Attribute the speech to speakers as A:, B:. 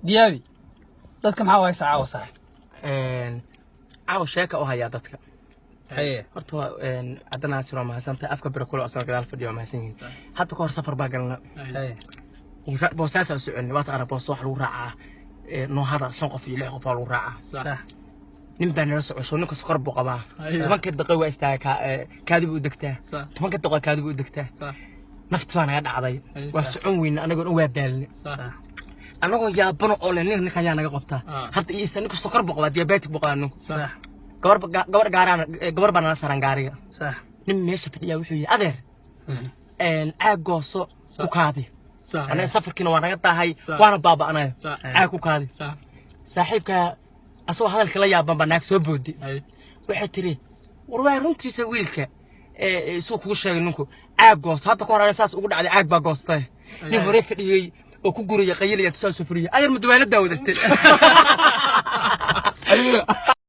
A: ديابي dadka maxaa way saaca wasaay
B: caaw sheeka oo haya dadka
A: haye
B: horta adana sino ma hasanta afka birakulo asoo gadaal fadhiyo ma hasan hadda ka hor safar baa galna
A: haye
B: boosaas oo socon waad arag boos wax lagu raacaa noo hada shan qof iyo lix qof lagu raacaa
A: sax
B: nin baa nala socosho ninka sokor buu qabaa tobanka daqiiqo waa istaaga kaadib u degtaa tobanka daqiiqo kaadib u degtaa naftu waa naga dhacday waa socon weyn anagoon waa daalne anagoo yaabano oo le ninka ayaa naga qabtaa hadda iyo istaan ninka sokor buu qabaa diabetic buu qabaa sax gabar baan la saran gaariga sax nin meesha fadhiya wuxuu yiri adeer aag gooso ku kaadi أنا سافر كنا وأنا قطعي وأنا بابا أنا عاكو كذي صاحبك أسوأ هذا الكلام يا بابا ناك سبودي وحتري وروح رنتي سويلك سوق وش نكو عاقوس هذا كون على أساس أقول على عاق باقوس طيب نهري في وكوجوري يقيل يتسال سفرية أيام مدوانة داود